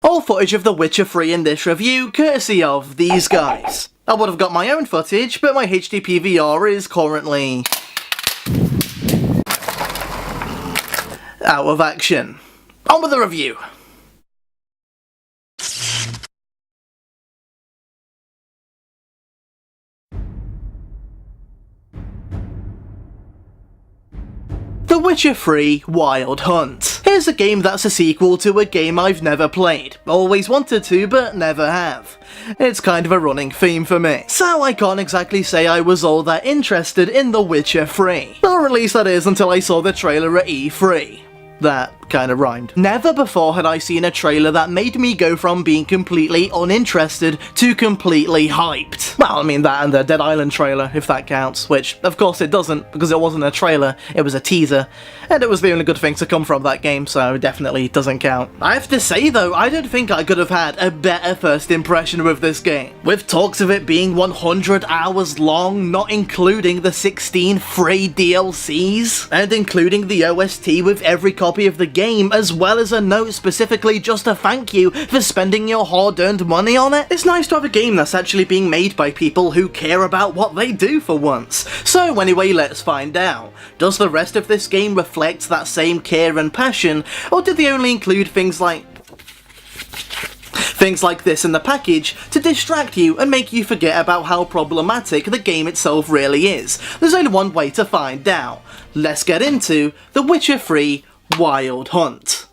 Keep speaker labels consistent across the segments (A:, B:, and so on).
A: All footage of The Witcher 3 in this review, courtesy of these guys. I would have got my own footage, but my HD PVR is currently out of action. On with the review. The Witcher 3 Wild Hunt. Here's a game that's a sequel to a game I've never played. Always wanted to, but never have. It's kind of a running theme for me. So I can't exactly say I was all that interested in The Witcher 3. Or at least that is until I saw the trailer at E3. That kind of rhymed. Never before had I seen a trailer that made me go from being completely uninterested to completely hyped. Well, I mean that and the Dead Island trailer, if that counts, which of course it doesn't, because it wasn't a trailer, it was a teaser, and it was the only good thing to come from that game, so it definitely doesn't count. I have to say though, I don't think I could have had a better first impression with this game. With talks of it being 100 hours long, not including the 16 free DLCs, and including the OST with every copy of the game, as well as a note specifically just to thank you for spending your hard-earned money on it. It's nice to have a game that's actually being made by people who care about what they do for once. So anyway, let's find out. Does the rest of this game reflect that same care and passion, or did they only include things like this in the package to distract you and make you forget about how problematic the game itself really is? There's only one way to find out. Let's get into The Witcher 3 Wild Hunt.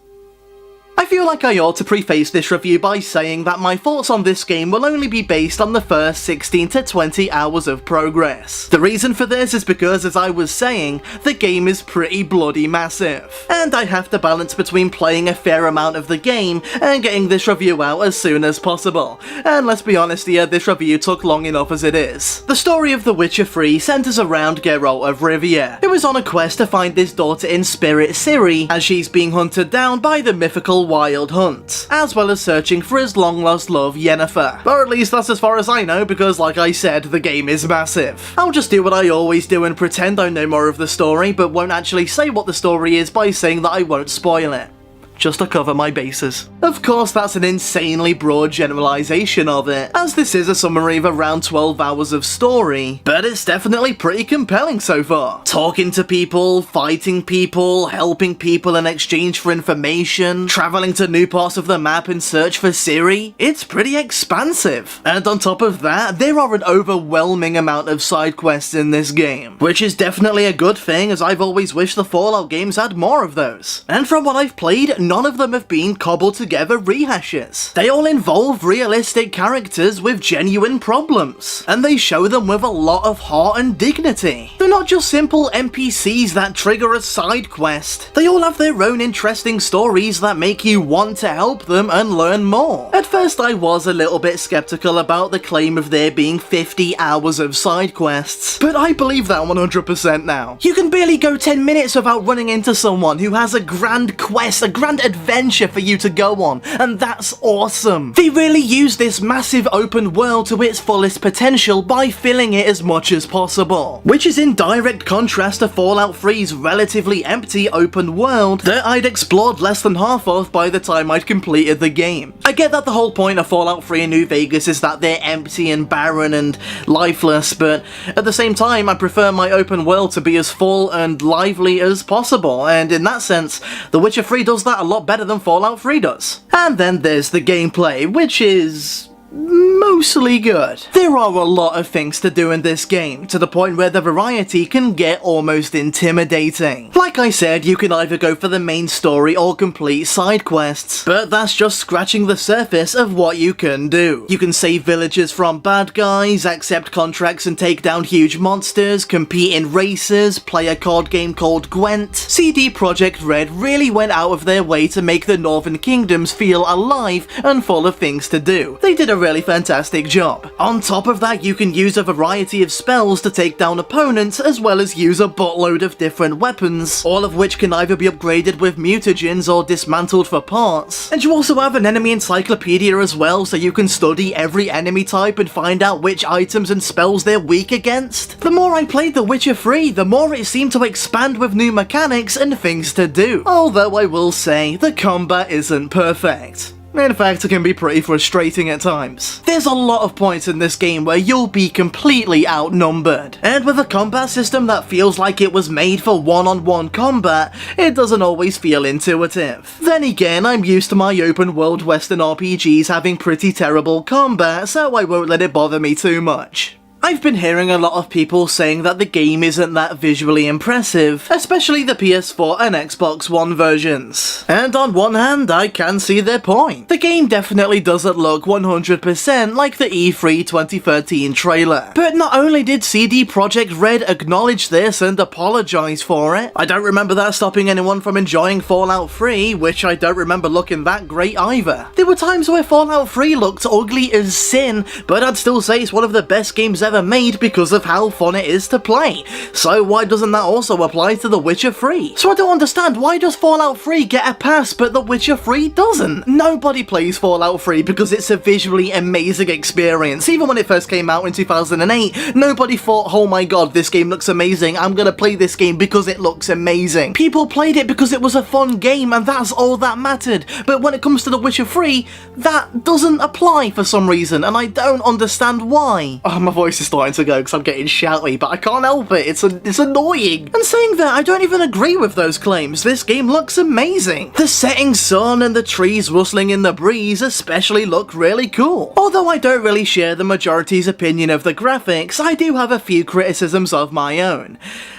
A: I feel like I ought to preface this review by saying that my thoughts on this game will only be based on the first 16 to 20 hours of progress. The reason for this is because, as I was saying, the game is pretty bloody massive, and I have to balance between playing a fair amount of the game and getting this review out as soon as possible. And let's be honest here, this review took long enough as it is. The story of The Witcher 3 centers around Geralt of Rivia, who is on a quest to find his daughter in spirit Ciri, as she's being hunted down by the mythical Wild Hunt, as well as searching for his long-lost love Yennefer. Or at least that's as far as I know, because like I said, the game is massive. I'll just do what I always do and pretend I know more of the story, but won't actually say what the story is by saying that I won't spoil it, just to cover my bases. Of course, that's an insanely broad generalization of it, as this is a summary of around 12 hours of story, but it's definitely pretty compelling so far. Talking to people, fighting people, helping people in exchange for information, traveling to new parts of the map in search for Ciri, it's pretty expansive. And on top of that, there are an overwhelming amount of side quests in this game, which is definitely a good thing, as I've always wished the Fallout games had more of those. And from what I've played, none of them have been cobbled together rehashes. They all involve realistic characters with genuine problems, and they show them with a lot of heart and dignity. They're not just simple NPCs that trigger a side quest. They all have their own interesting stories that make you want to help them and learn more. At first I was a little bit skeptical about the claim of there being 50 hours of side quests, but I believe that 100% now. You can barely go 10 minutes without running into someone who has a grand quest, a grand adventure for you to go on, and that's awesome. They really use this massive open world to its fullest potential by filling it as much as possible, which is in direct contrast to Fallout 3's relatively empty open world that I'd explored less than half of by the time I'd completed the game. I get that the whole point of Fallout 3 and New Vegas is that they're empty and barren and lifeless, but at the same time I prefer my open world to be as full and lively as possible, and in that sense, The Witcher 3 does that a lot better than Fallout 3 does. And then there's the gameplay, which is mostly good. There are a lot of things to do in this game, to the point where the variety can get almost intimidating. Like I said, you can either go for the main story or complete side quests, but that's just scratching the surface of what you can do. You can save villagers from bad guys, accept contracts and take down huge monsters, compete in races, play a card game called Gwent. CD Projekt Red really went out of their way to make the Northern Kingdoms feel alive and full of things to do. They did a really fantastic job. On top of that, you can use a variety of spells to take down opponents, as well as use a buttload of different weapons, all of which can either be upgraded with mutagens or dismantled for parts. And you also have an enemy encyclopedia as well, so you can study every enemy type and find out which items and spells they're weak against. The more I played The Witcher 3, the more it seemed to expand with new mechanics and things to do. Although I will say, the combat isn't perfect. In fact, it can be pretty frustrating at times. There's a lot of points in this game where you'll be completely outnumbered, and with a combat system that feels like it was made for one-on-one combat, it doesn't always feel intuitive. Then again, I'm used to my open world Western RPGs having pretty terrible combat, so I won't let it bother me too much. I've been hearing a lot of people saying that the game isn't that visually impressive, especially the PS4 and Xbox One versions. And on one hand, I can see their point. The game definitely doesn't look 100% like the E3 2013 trailer. But not only did CD Projekt Red acknowledge this and apologise for it, I don't remember that stopping anyone from enjoying Fallout 3, which I don't remember looking that great either. There were times where Fallout 3 looked ugly as sin, but I'd still say it's one of the best games ever made because of how fun it is to play. So why doesn't that also apply to The Witcher 3? So I don't understand, why does Fallout 3 get a pass but The Witcher 3 doesn't? Nobody plays Fallout 3 because it's a visually amazing experience. Even when it first came out in 2008, nobody thought, oh my god, this game looks amazing, I'm gonna play this game because it looks amazing. People played it because it was a fun game and that's all that mattered. But when it comes to The Witcher 3, that doesn't apply for some reason, and I don't understand why. Oh, my voice is starting to go because I'm getting shouty, but I can't help it, it's annoying. And saying that, I don't even agree with those claims. This game looks amazing. The setting sun and the trees rustling in the breeze especially look really cool. Although I don't really share the majority's opinion of the graphics, I do have a few criticisms of my own.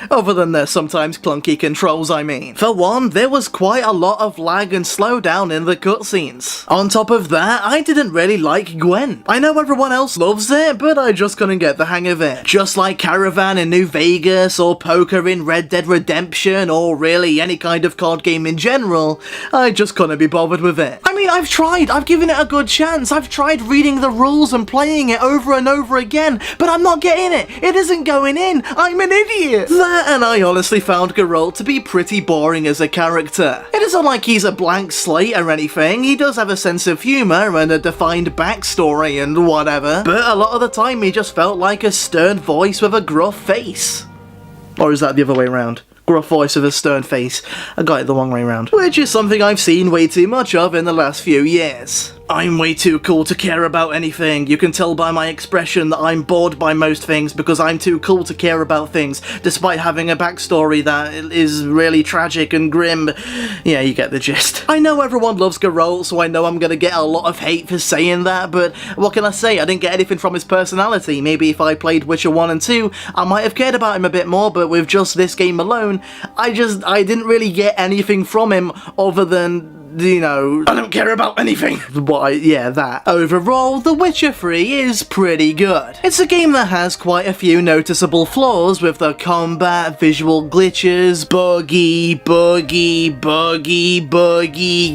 A: Other than the sometimes clunky controls, I mean. For one, there was quite a lot of lag and slowdown in the cutscenes. On top of that, I didn't really like Gwen. I know everyone else loves it, but I just couldn't get the hang of it. Just like Caravan in New Vegas, or Poker in Red Dead Redemption, or really any kind of card game in general, I just couldn't be bothered with it. I mean, I've given it a good chance, I've tried reading the rules and playing it over and over again, but I'm not getting it. It isn't going in. I'm an idiot. That, and I honestly found Geralt to be pretty boring as a character. It isn't like he's a blank slate or anything, he does have a sense of humour and a defined backstory and whatever, but a lot of the time he just felt like a stern voice with a gruff face. Or is that the other way around? Gruff voice with a stern face. I got it the wrong way around. Which is something I've seen way too much of in the last few years. I'm way too cool to care about anything. You can tell by my expression that I'm bored by most things because I'm too cool to care about things, despite having a backstory that is really tragic and grim. Yeah, you get the gist. I know everyone loves Geralt, so I know I'm gonna get a lot of hate for saying that, but what can I say? I didn't get anything from his personality. Maybe if I played Witcher 1 and 2, I might have cared about him a bit more, but with just this game alone, I didn't really get anything from him other than, you know, I don't care about anything. Yeah, that. Overall, The Witcher 3 is pretty good. It's a game that has quite a few noticeable flaws with the combat, visual glitches, buggy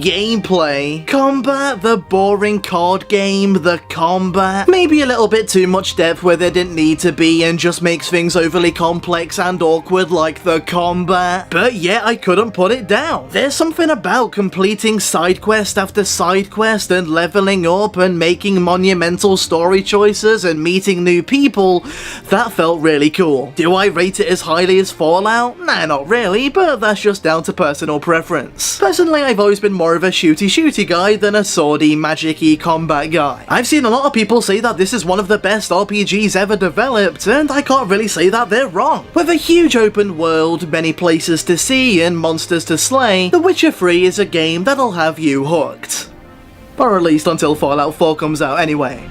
A: gameplay. Combat, the boring card game, the combat. Maybe a little bit too much depth where there didn't need to be and just makes things overly complex and awkward like the combat. But yeah, I couldn't put it down. There's something about completing side quest after side quest and leveling up and making monumental story choices and meeting new people that felt really cool. Do I rate it as highly as Fallout? Nah, not really, but that's just down to personal preference. Personally, I've always been more of a shooty guy than a swordy, magic-y combat guy. I've seen a lot of people say that this is one of the best RPGs ever developed, and I can't really say that they're wrong. With a huge open world, many places to see, and monsters to slay, The Witcher 3 is a game that'll have you hooked. Or at least until Fallout 4 comes out anyway.